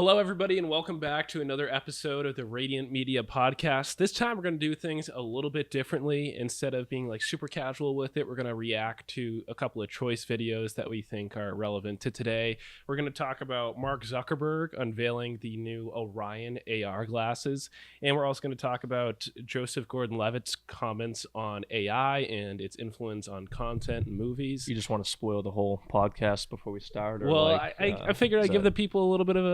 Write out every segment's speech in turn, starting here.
Hello, everybody, and welcome back to another episode of the Radiant Media Podcast. This time, we're going to do things a little bit differently. Instead of being like super casual with it, we're going to react to a couple of choice videos that we think are relevant to today. We're going to talk about Mark Zuckerberg unveiling the new Orion AR glasses, and we're also going to talk about Joseph Gordon-Levitt's comments on AI and its influence on content and movies. You just want to spoil the whole podcast before we start? Or Well, like, I figured I'd give the people a little bit of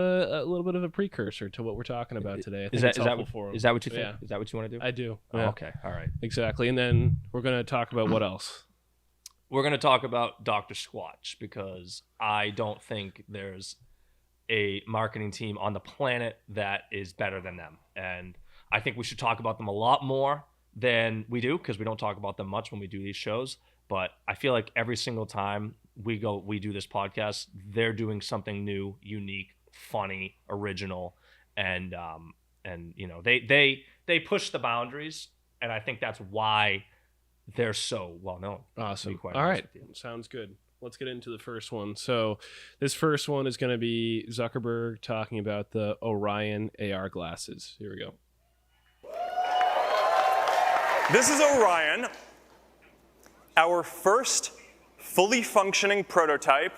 a precursor to what we're talking about today. I think it's helpful for them. Is that what you think? Yeah. Is that what you want to do? I do. Oh, Yeah. okay. All right. Exactly. And then we're going to talk about what else? We're going to talk about Dr. Squatch because I don't think there's a marketing team on the planet that is better than them. And I think we should talk about them a lot more than we do because we don't talk about them much when we do these shows. But I feel like every single time we do this podcast, they're doing something new, unique, funny, original, and you know they push the boundaries, and I think that's why they're so well known. Awesome. All right, sounds good. Let's get into the first one. So this first one is going to be Zuckerberg talking about the Orion AR glasses. Here we go. This is Orion, our first fully functioning prototype,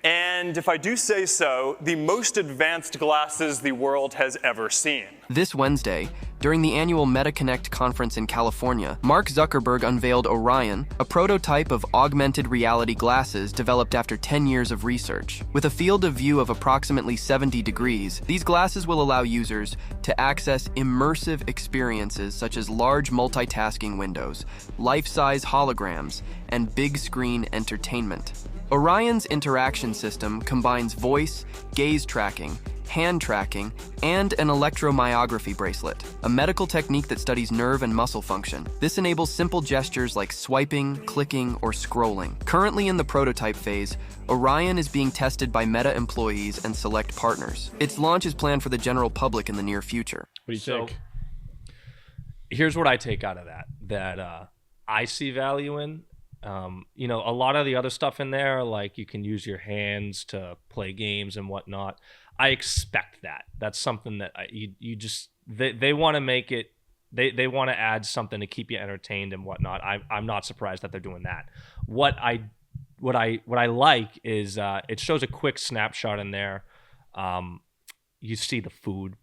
and if I do say so, the most advanced glasses the world has ever seen. This Wednesday, during the annual MetaConnect conference in California, Mark Zuckerberg unveiled Orion, a prototype of augmented reality glasses developed after 10 years of research. With a field of view of approximately 70 degrees, these glasses will allow users to access immersive experiences such as large multitasking windows, life-size holograms, and big-screen entertainment. Orion's interaction system combines voice, gaze tracking, hand tracking, and an electromyography bracelet, a medical technique that studies nerve and muscle function. This enables simple gestures like swiping, clicking, or scrolling. Currently in the prototype phase, Orion is being tested by Meta employees and select partners. Its launch is planned for the general public in the near future. What do you think? Here's what I take out of that I see value in. You know, a lot of the other stuff in there, like you can use your hands to play games and whatnot. I expect that. That's something that they want to make it. They want to add something to keep you entertained and whatnot. I'm not surprised that they're doing that. What I like is it shows a quick snapshot in there. You see the food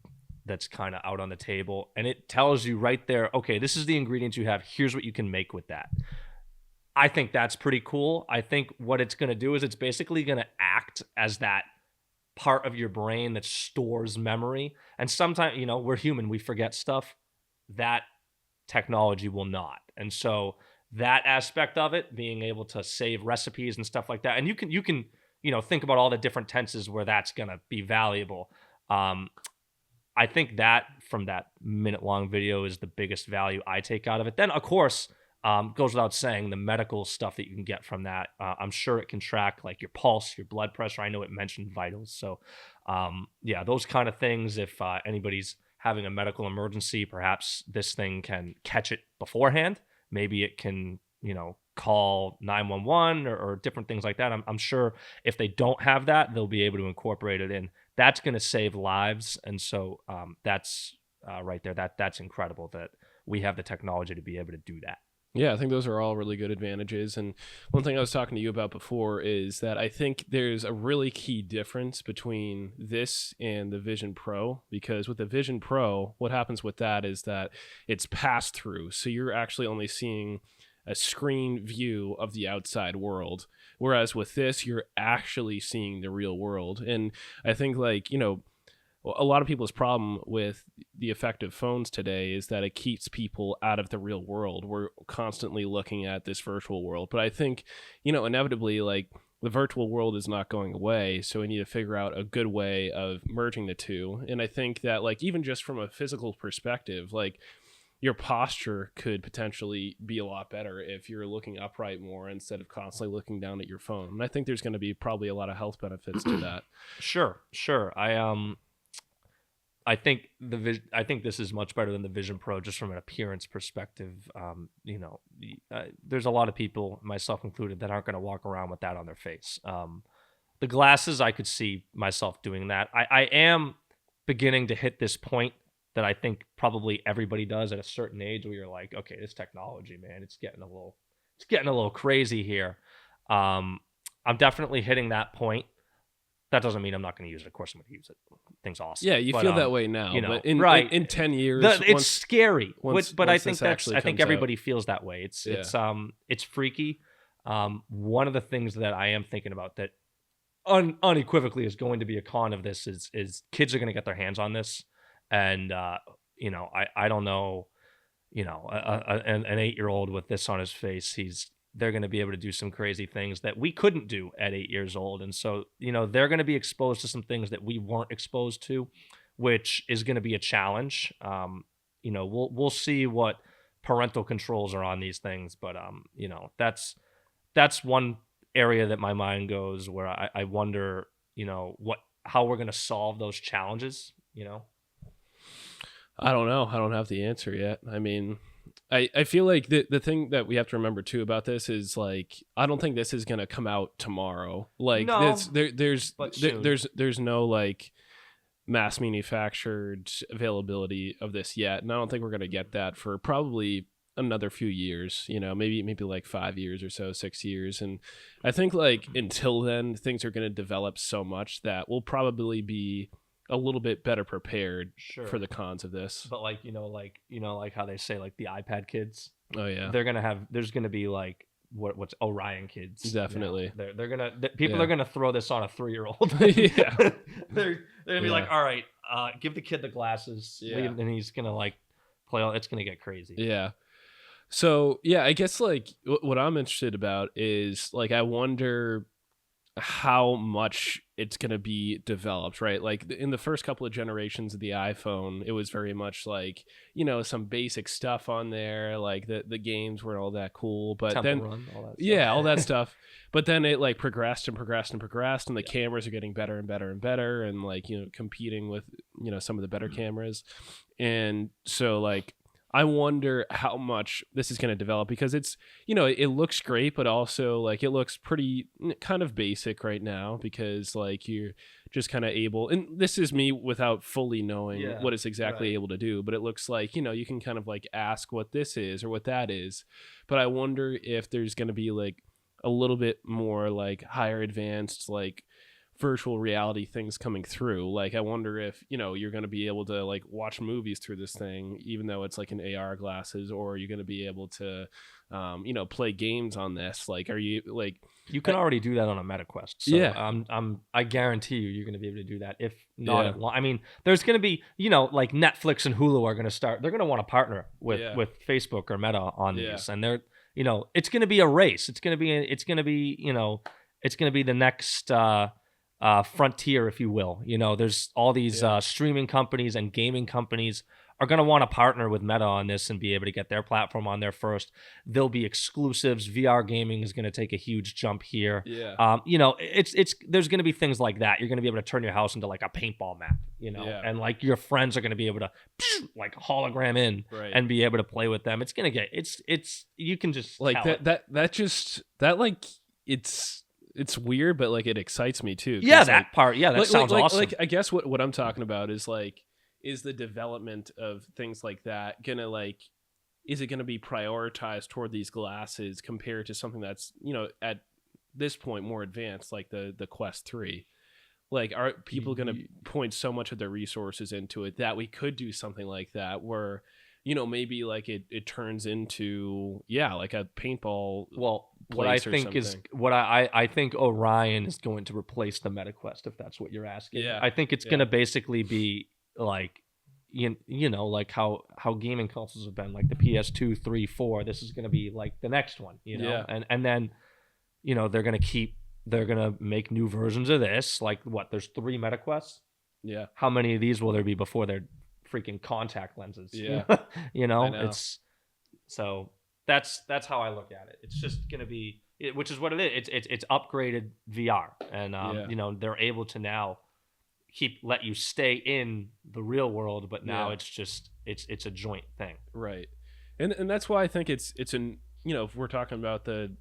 that's kind of out on the table, and it tells you right there, okay, this is the ingredients you have. Here's what you can make with that. I think that's pretty cool. I think what it's going to do is it's basically going to act as that part of your brain that stores memory. And sometimes, you know, we're human, we forget stuff. That technology will not. And so that aspect of it, being able to save recipes and stuff like that, and you can you know, think about all the different tenses where that's going to be valuable. I think that from that minute-long video is the biggest value I take out of it. Then, of course, goes without saying, the medical stuff that you can get from that. I'm sure it can track like your pulse, your blood pressure. I know it mentioned vitals. So yeah, those kind of things. If anybody's having a medical emergency, perhaps this thing can catch it beforehand. Maybe it can, you know, call 911 or different things like that. I'm sure if they don't have that, they'll be able to incorporate it in. That's going to save lives. And so that's right there. That's incredible that we have the technology to be able to do that. Yeah, I think those are all really good advantages. And one thing I was talking to you about before is that I think there's a really key difference between this and the Vision Pro, because with the Vision Pro, what happens with that is that it's pass through. So you're actually only seeing a screen view of the outside world. Whereas with this, you're actually seeing the real world. And I think, like, you know, a lot of people's problem with the effective phones today is that it keeps people out of the real world. We're constantly looking at this virtual world. But I think, you know, inevitably, like, the virtual world is not going away. So we need to figure out a good way of merging the two. And I think that, like, even just from a physical perspective, like, your posture could potentially be a lot better if you're looking upright more instead of constantly looking down at your phone. And I think there's going to be probably a lot of health benefits to that. Sure. I think this is much better than the Vision Pro just from an appearance perspective. You know, there's a lot of people, myself included, that aren't going to walk around with that on their face. the glasses, I could see myself doing that. I am beginning to hit this point that I think probably everybody does at a certain age, where you're like, okay, this technology, man, it's getting a little crazy here. I'm definitely hitting that point. That doesn't mean I'm not going to use it. Of course, I'm going to use it. Thing's awesome. Yeah, you feel that way now, you know, but in right. in 10 years, it's scary. But I think this I think comes everybody feels that way. It's freaky. One of the things that I am thinking about that unequivocally is going to be a con of this is kids are going to get their hands on this, and you know, I don't know, you know, an 8-year-old with this on his face, they're going to be able to do some crazy things that we couldn't do at 8 years old. And so, you know, they're going to be exposed to some things that we weren't exposed to, which is going to be a challenge. You know, we'll see what parental controls are on these things, but you know, that's one area that my mind goes where I wonder, you know, how we're going to solve those challenges, you know? I don't know. I don't have the answer yet. I mean, I feel like the thing that we have to remember too about this is, like, I don't think this is gonna come out tomorrow. Like, no, there's no like mass manufactured availability of this yet, and I don't think we're gonna get that for probably another few years. You know, maybe like 5 years or so, 6 years, and I think like until then, things are gonna develop so much that we'll probably be a little bit better prepared for the cons of this. But like how they say, like, the iPad kids. Oh yeah, there's gonna be like what's Orion kids. Definitely, people are gonna throw this on a 3-year-old. Yeah, they're gonna be like, all right, give the kid the glasses, and he's gonna like play all. It's gonna get crazy. Yeah. So yeah, I guess like what I'm interested about is, like, I wonder how much it's going to be developed, right? Like in the first couple of generations of the iPhone, it was very much like, you know, some basic stuff on there, like the games weren't all that cool, but Temple then Run, all that stuff. Yeah, all that stuff. But then it like progressed and the cameras are getting better and better and better, and like, you know, competing with, you know, some of the better cameras. And so like I wonder how much this is going to develop, because it's, you know, it looks great, but also like it looks pretty kind of basic right now, because like you're just kind of able, and this is me without fully knowing what it's exactly able to do, but it looks like, you know, you can kind of like ask what this is or what that is. But I wonder if there's going to be like a little bit more like higher advanced, like virtual reality things coming through. Like I wonder if, you know, you're going to be able to like watch movies through this thing, even though it's like an AR glasses, or you're going to be able to you know, play games on this. Like, are you like, you can already do that on a MetaQuest. So I guarantee you're going to be able to do that. If not, I mean, there's going to be, you know, like Netflix and Hulu are going to start, they're going to want to partner with Facebook or Meta on these, and they're, you know, it's going to be a race. It's going to be, you know, it's going to be the next frontier, if you will. You know, there's all these streaming companies and gaming companies are going to want to partner with Meta on this and be able to get their platform on there first. There'll be exclusives. VR gaming is going to take a huge jump here. You know, it's there's going to be things like that. You're going to be able to turn your house into like a paintball map, you know, and like your friends are going to be able to like hologram in and be able to play with them. It's going to get, it's you can just like that like it's weird, but like it excites me too. Yeah, that like, part. Yeah, that sounds awesome. Like I guess what I'm talking about is like, is the development of things like that gonna like, is it gonna be prioritized toward these glasses compared to something that's, you know, at this point more advanced, like the Quest 3? Like, are people gonna point so much of their resources into it that we could do something like that where, you know, maybe like it turns into like a paintball. Well, what I think is I think Orion is going to replace the MetaQuest, if that's what you're asking. I think it's going to basically be like, you know, like how gaming consoles have been, like the PS2, 3, 4. This is going to be like the next one, you know, and then, you know, they're going to make new versions of this. Like what? There's 3 MetaQuests. Yeah. How many of these will there be before they're freaking contact lenses? Yeah. You know, it's so that's how I look at it. It's just gonna be, which is what it is. It's upgraded VR, and you know, they're able to now let you stay in the real world, but now it's just it's a joint thing, right? And that's why I think it's an, you know, if we're talking about the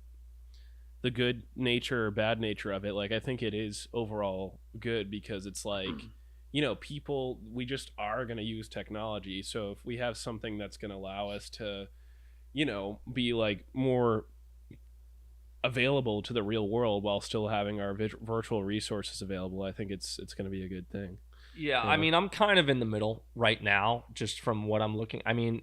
the good nature or bad nature of it, like I think it is overall good because it's like, people, we just are going to use technology. So if we have something that's going to allow us to, be like more available to the real world while still having our virtual resources available, I think it's going to be a good thing. Yeah, I mean, I'm kind of in the middle right now, just from what I'm looking. I mean,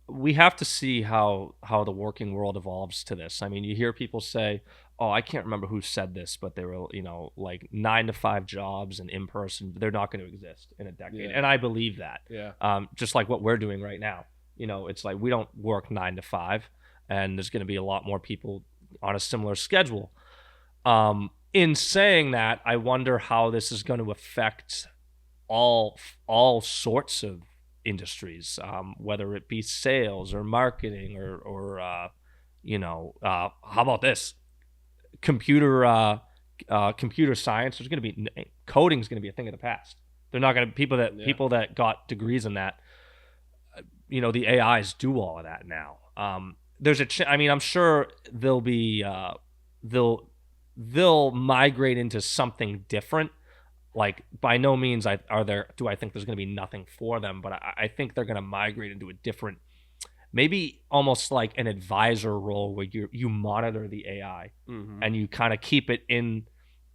we have to see how the working world evolves to this. I mean, you hear people say, "Oh, I can't remember who said this, but they were, like 9 to 5 jobs and in person, they're not going to exist in a decade." Yeah. And I believe that. Yeah. Just like what we're doing right now. It's like we don't work 9 to 5, and there's going to be a lot more people on a similar schedule. In saying that, I wonder how this is going to affect all sorts of industries, whether it be sales or marketing or how about this, computer science. There's going to be coding is going to be a thing of the past. They're not going to people that got degrees in that. The AIs do all of that now. There's I'm sure they'll be they'll migrate into something different. Like, by no means do I think there's going to be nothing for them, but I think they're going to migrate into a different, maybe almost like an advisor role where you monitor the AI and you kind of keep it in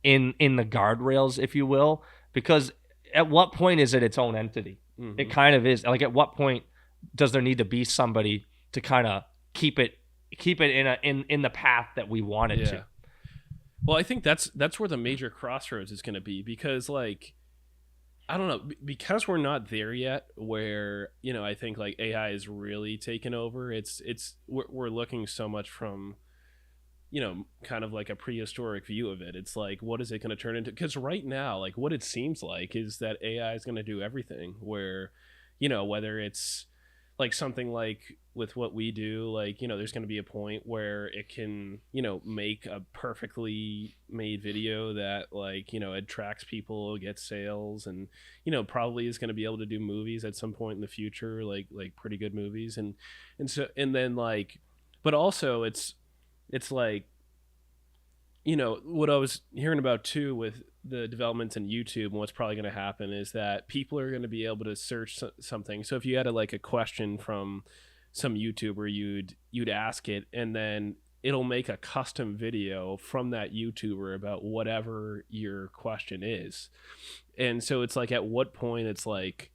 the guardrails, if you will, because at what point is it its own entity? It kind of is. Like, at what point does there need to be somebody to kind of keep it in the path that we want it to? Well, I think that's where the major crossroads is going to be, because like, I don't know, because we're not there yet where, I think like AI is really taken over. We're looking so much from, kind of like a prehistoric view of it. It's like, what is it going to turn into? Because right now, like what it seems like is that AI is going to do everything, where, whether it's like something like with what we do, like, there's going to be a point where it can, make a perfectly made video that like, attracts people, gets sales, and, probably is going to be able to do movies at some point in the future, like pretty good movies. And then like, but also it's like, what I was hearing about too with the developments in YouTube, and what's probably going to happen is that people are going to be able to search something. So if you had a question from some YouTuber, you'd ask it, and then it'll make a custom video from that YouTuber about whatever your question is. And so it's like, at what point it's like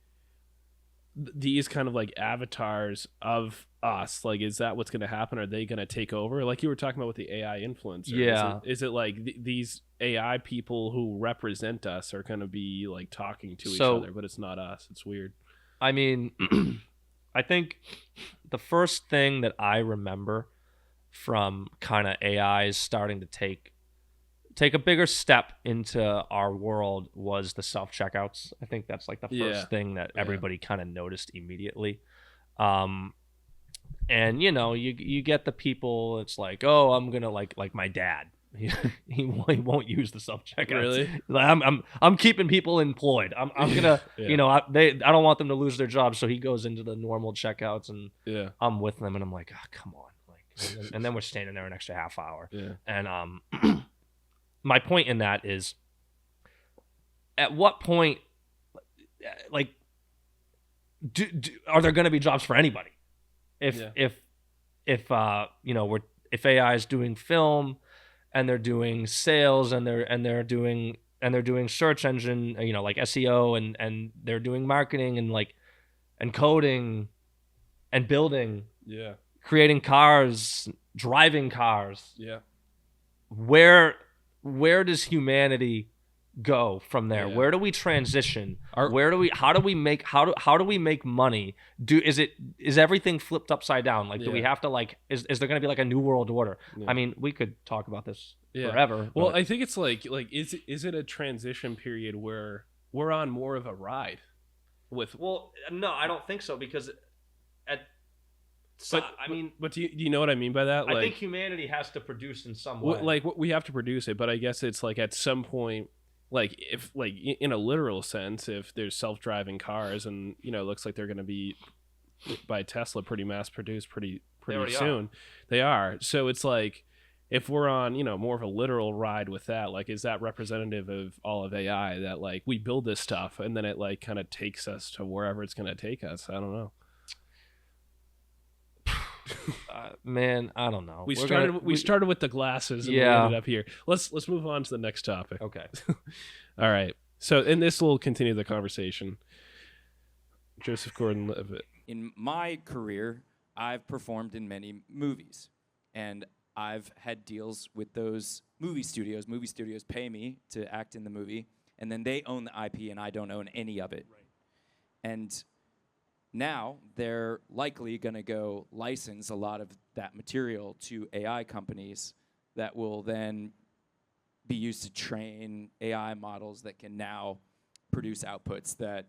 these kind of like avatars of us, like, is that what's going to happen? Are they going to take over, like you were talking about with the AI influencer? Yeah. Is it like these AI people who represent us are going to be like talking to each other, but it's not us? It's weird. I mean, I think the first thing that I remember from kind of AIs starting to take a bigger step into our world was the self-checkouts. I think that's like the first thing that everybody kind of noticed immediately. And you get the people, it's like, oh, I'm gonna like my dad. He won't use the self-checkouts. Really? Like, I'm keeping people employed. I'm gonna I don't want them to lose their jobs, so he goes into the normal checkouts, and I'm with them, and I'm like, oh, come on, like, and then we're standing there an extra half hour. And my point in that is, at what point, like, are there going to be jobs for anybody? If AI is doing film, and they're doing sales, and they're doing search engine, like SEO, and they're doing marketing, and coding, and building, creating cars, driving cars. Where does humanity go from there? Where do we transition? How do we make money? Is everything flipped upside down? Like, do we have to, like, is there going to be like a new world order? I mean, we could talk about this forever. Well, I think it's like is it a transition period where we're on more of a ride with? Well, no, I don't think so, because but do you know what I mean by that? I think humanity has to produce in some way. Like, we have to produce it, but I guess it's like at some point, like, if, like, in a literal sense, if there's self-driving cars, and it looks like they're going to be by Tesla pretty mass produced pretty soon. They are. So it's like, if we're on, more of a literal ride with that, like, is that representative of all of AI, that like we build this stuff and then it like kind of takes us to wherever it's going to take us? I don't know. Man, I don't know. We started with the glasses and we ended up here. Let's move on to the next topic. Okay. All right. So, and this will continue the conversation. Joseph Gordon-Levitt. In my career, I've performed in many movies, and I've had deals with those movie studios. Movie studios pay me to act in the movie, and then they own the IP, and I don't own any of it. Right. And now they're likely going to go license a lot of that material to AI companies that will then be used to train AI models that can now produce outputs that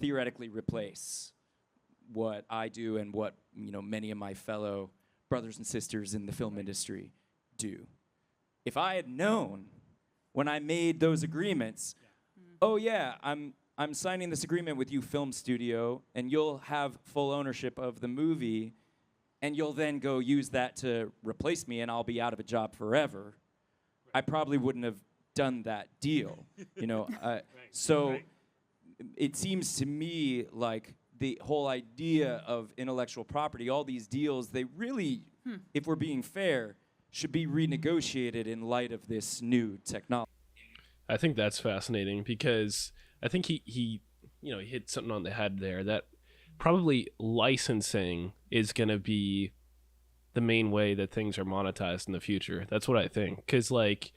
theoretically replace what I do and what many of my fellow brothers and sisters in the film industry do. If I had known when I made those agreements, oh yeah, I'm signing this agreement with you, film studio, and you'll have full ownership of the movie, and you'll then go use that to replace me, and I'll be out of a job forever. I probably wouldn't have done that deal, So it seems to me like the whole idea of intellectual property, all these deals, they really, if we're being fair, should be renegotiated in light of this new technology. I think that's fascinating because I think he hit something on the head there, that probably licensing is going to be the main way that things are monetized in the future. That's what I think. Because like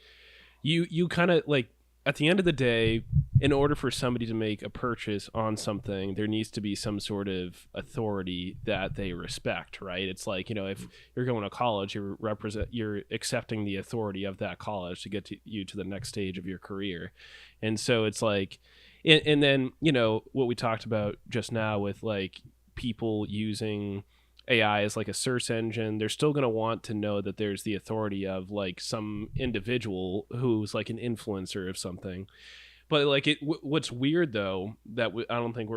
you kind of like, at the end of the day, in order for somebody to make a purchase on something, there needs to be some sort of authority that they respect, right? It's like, if you're going to college, you're accepting the authority of that college to get you to the next stage of your career. And so it's like, and then, what we talked about just now with like people using AI as like a search engine, they're still going to want to know that there's the authority of like some individual who's like an influencer of something. But like what's weird though, that I don't think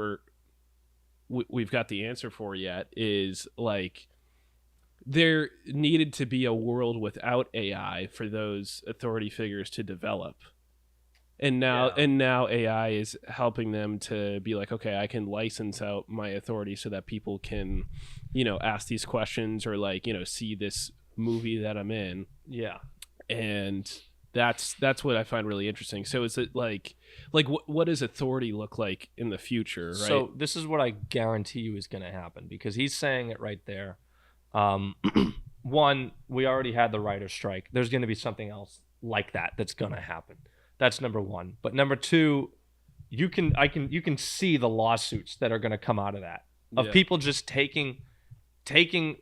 we've got the answer for yet, is like there needed to be a world without AI for those authority figures to develop. And now AI is helping them to be like, okay, I can license out my authority so that people can, ask these questions or like, see this movie that I'm in. Yeah. And that's what I find really interesting. So is it like what does authority look like in the future, right? So this is what I guarantee you is going to happen, because he's saying it right there. One, we already had the writer's strike. There's going to be something else like that's going to happen. That's number one. But number two, you can see the lawsuits that are going to come out of that, of people just taking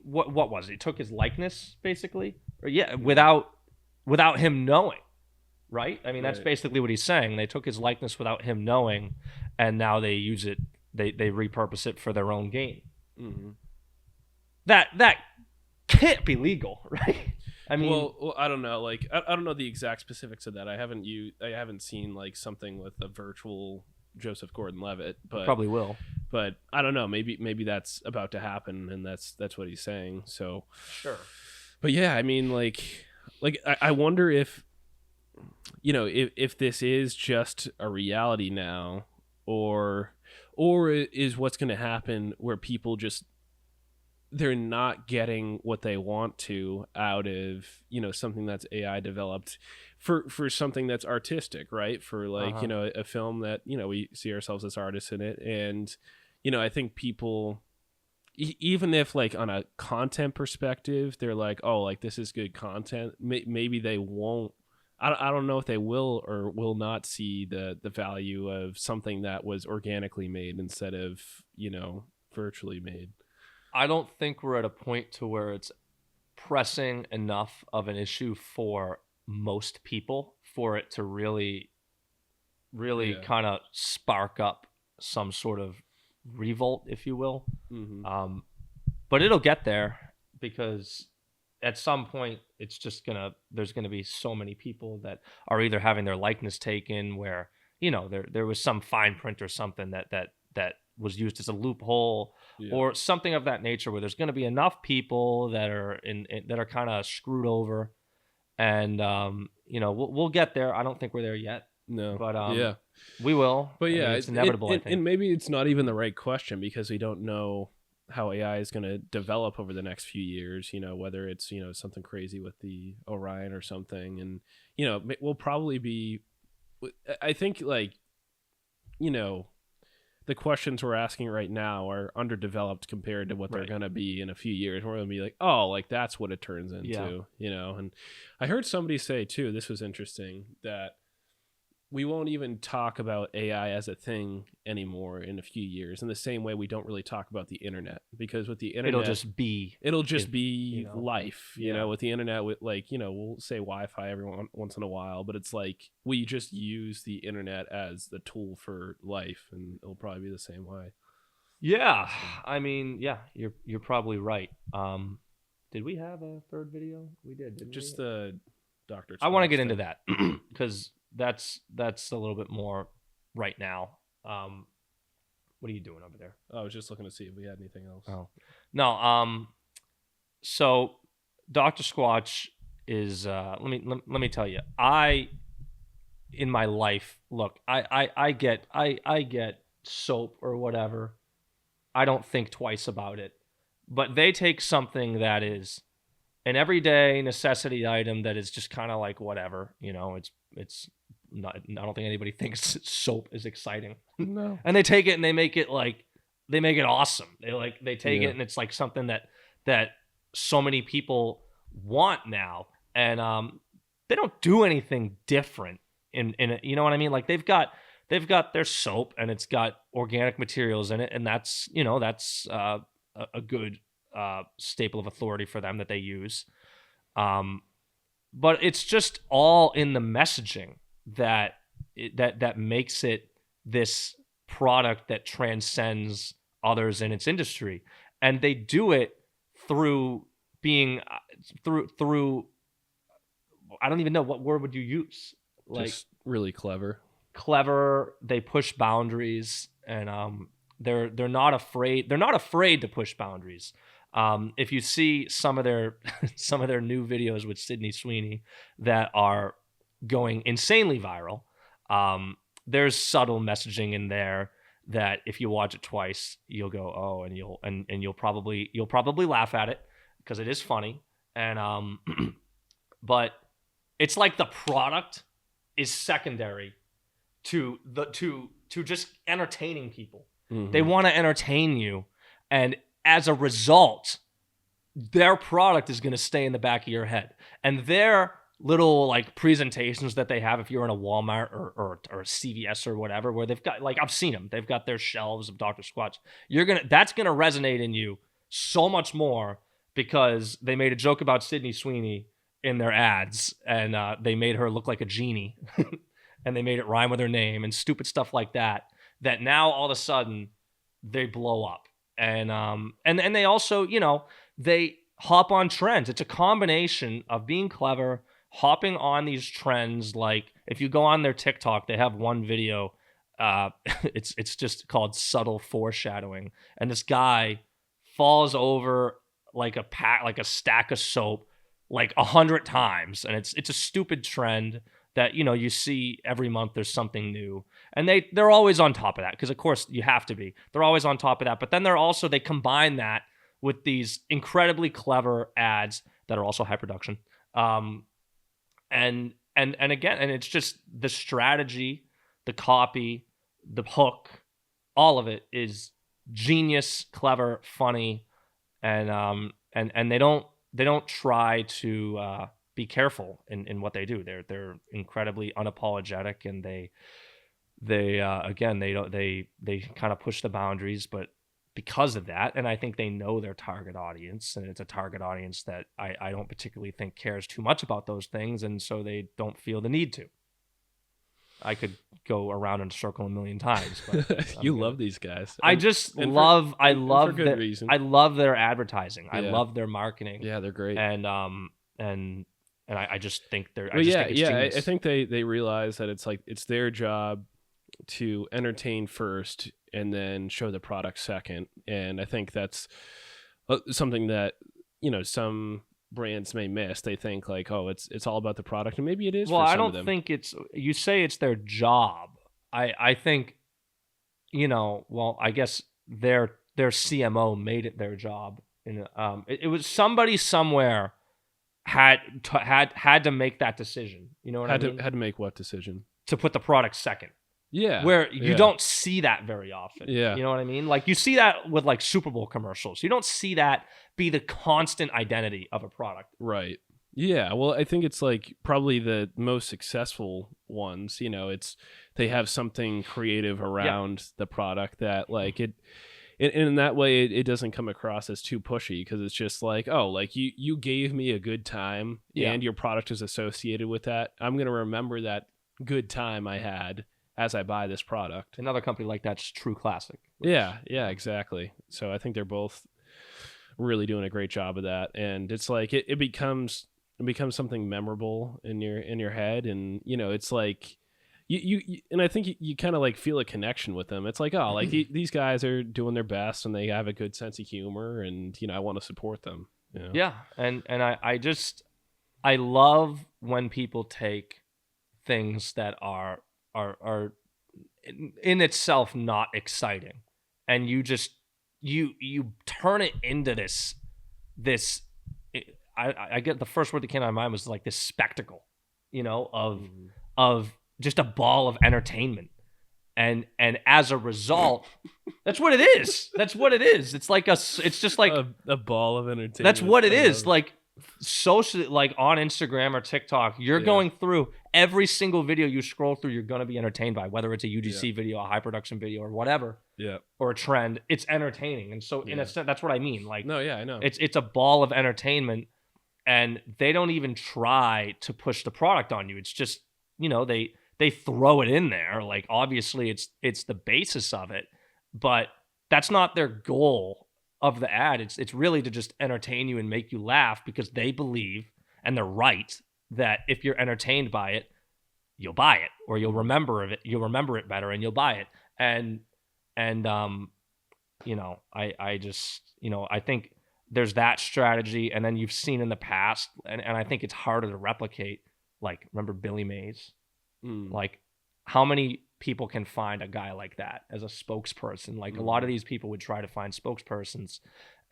what was it? He took his likeness basically, or without him knowing, right? I mean, that's basically what he's saying. They took his likeness without him knowing, and now they use it. They repurpose it for their own gain. Mm-hmm. That can't be legal, right? I mean, well, I don't know. Like, I don't know the exact specifics of that. I haven't seen like something with a virtual Joseph Gordon-Levitt, but probably will. But I don't know. Maybe that's about to happen, and that's what he's saying. So sure. But yeah, I mean, like I wonder if if this is just a reality now, or is what's going to happen where people just, they're not getting what they want to out of something that's AI developed for something that's artistic, right? For like a film that we see ourselves as artists in it, and I think people, even if like on a content perspective, they're like, oh, like this is good content, maybe they won't. I don't know if they will or will not see the value of something that was organically made instead of virtually made. I don't think we're at a point to where it's pressing enough of an issue for most people for it to really kind of spark up some sort of revolt, if you will. Mm-hmm. But it'll get there, because at some point it's just there's gonna be so many people that are either having their likeness taken where there was some fine print or something that was used as a loophole, or something of that nature, where there's going to be enough people that are that are kind of screwed over, and we'll get there. I don't think we're there yet, No. but yeah. we will. But I mean, yeah, it's inevitable. I think. and maybe it's not even the right question because we don't know how AI is going to develop over the next few years. Whether it's something crazy with the Orion or something, and we'll probably be. I think the questions we're asking right now are underdeveloped compared to what they're Right. going to be in a few years. We're going to be like, oh, like that's what it turns into, And I heard somebody say too, this was interesting, that we won't even talk about AI as a thing anymore in a few years in the same way we don't really talk about the internet, because with the internet It'll just be life, with the internet, with we'll say Wi-Fi every once in a while, but it's like we just use the internet as the tool for life, and it'll probably be the same way. Yeah, I mean, yeah, you're probably right. Did we have a third video? We did, didn't Just we? the Dr. I want to Squatch get into thing. that because that's a little bit more right now. What are you doing over there? I was just looking to see if we had anything else. Oh, no. So Dr. Squatch is. Let me tell you. In my life, look, I get soap or whatever. I don't think twice about it. But they take something that is an everyday necessity item that is just kind of like whatever, it's not. I don't think anybody thinks soap is exciting. No. And they take it and they make it awesome. They take it and it's like something that so many people want now, and they don't do anything different in you know what I mean? Like they've got their soap and it's got organic materials in it, and that's a good staple of authority for them that they use. But it's just all in the messaging that makes it this product that transcends others in its industry, and they do it through being through I don't even know what word would you use. Just really clever. They push boundaries, and they're not afraid to push boundaries. If you see some of their new videos with Sydney Sweeney that are going insanely viral, there's subtle messaging in there that if you watch it twice, you'll go, oh, and you'll probably laugh at it because it is funny. And but it's like the product is secondary to just entertaining people. Mm-hmm. They want to entertain you, and as a result, their product is going to stay in the back of your head. And their little like presentations that they have, if you're in a Walmart or CVS or whatever, where they've got, like, I've seen them, they've got their shelves of Dr. Squatch. That's gonna resonate in you so much more because they made a joke about Sydney Sweeney in their ads, and they made her look like a genie, and they made it rhyme with her name and stupid stuff like that. That now all of a sudden they blow up, and they also, they hop on trends. It's a combination of being clever, hopping on these trends. Like if you go on their TikTok, they have one video. It's just called subtle foreshadowing, and this guy falls over like a stack of soap like 100 times, and it's a stupid trend that you see every month. There's something new, and they're always on top of that because of course you have to be. They're always on top of that, but then they combine that with these incredibly clever ads that are also high production. And again, and it's just the strategy, the copy, the hook, all of it is genius, clever, funny, and they don't try to be careful in what they do. They're incredibly unapologetic, and they kind of push the boundaries, but because of that, and I think they know their target audience, and it's a target audience that I don't particularly think cares too much about those things, and so they don't feel the need to. I could go around in a circle a million times, but you love these guys. I love good reason. I love their advertising. Yeah. I love their marketing. Yeah, they're great. And I just think they're. I think they realize that it's their job to entertain first and then show the product second. And I think that's something that some brands may miss. They think like, oh, it's all about the product, and maybe it is. Well, for I some don't of them. think you say it's their job. I think, well, I guess their CMO made it their job. And it was somebody somewhere had to make that decision. You know what I mean? Had to make what decision? To put the product second. Yeah. Where you don't see that very often. Yeah. You know what I mean? Like you see that with like Super Bowl commercials. You don't see that be the constant identity of a product. Right. Yeah. Well, I think it's like probably the most successful ones, they have something creative around the product that like it, and in that way it doesn't come across as too pushy, because it's just like, oh, like you gave me a good time and your product is associated with that. I'm going to remember that good time I had as I buy this product. Another company like that's True Classic. Yeah, exactly. So I think they're both really doing a great job of that, and it's like it becomes something memorable in your head, and it's like you and I think you kind of like feel a connection with them. It's like, oh, like these guys are doing their best and they have a good sense of humor, and I want to support them. Yeah, and I love when people take things that are in itself not exciting, and you just you turn it into this I get the first word that came to my mind was like this spectacle, of just a ball of entertainment, and as a result, that's what it is. It's like it's just like a ball of entertainment. That's what it is. Like social, like on Instagram or TikTok, you're going through every single video you scroll through, you're going to be entertained by, whether it's a UGC video, a high production video, or whatever, or a trend. It's entertaining, and so in a sense, that's what I mean. Like, no, I know it's a ball of entertainment, and they don't even try to push the product on you. It's just they throw it in there. Like obviously, it's the basis of it, but that's not their goal of the ad. It's really to just entertain you and make you laugh, because they believe, and they're right, that if you're entertained by it, you'll buy it, or you'll remember it better, and you'll buy it. And I just I think there's that strategy, and then you've seen in the past, and I think it's harder to replicate. Like, remember Billy Mays? Like, how many people can find a guy like that as a spokesperson? Like, a lot of these people would try to find spokespersons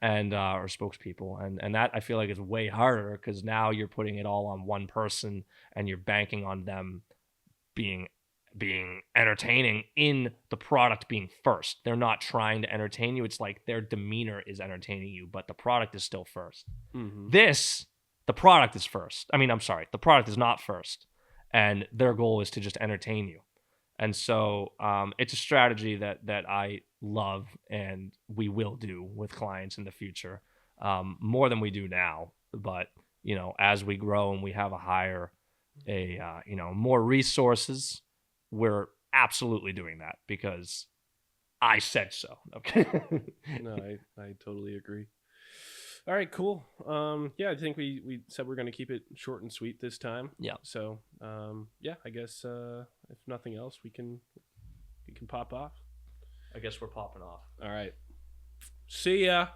and or spokespeople, and that I feel like is way harder, because now you're putting it all on one person, and you're banking on them being entertaining in the product being first. They're not trying to entertain you. It's like their demeanor is entertaining you, but the product is still first. The product is first. I mean, I'm sorry, the product is not first, and their goal is to just entertain you. And so it's a strategy that I love, and we will do with clients in the future, more than we do now. But as we grow and we have more resources, we're absolutely doing that because I said so. Okay. No, I totally agree. All right, cool. I think we said we're going to keep it short and sweet this time. Yeah. So, I guess if nothing else, we can pop off. I guess we're popping off. All right. See ya.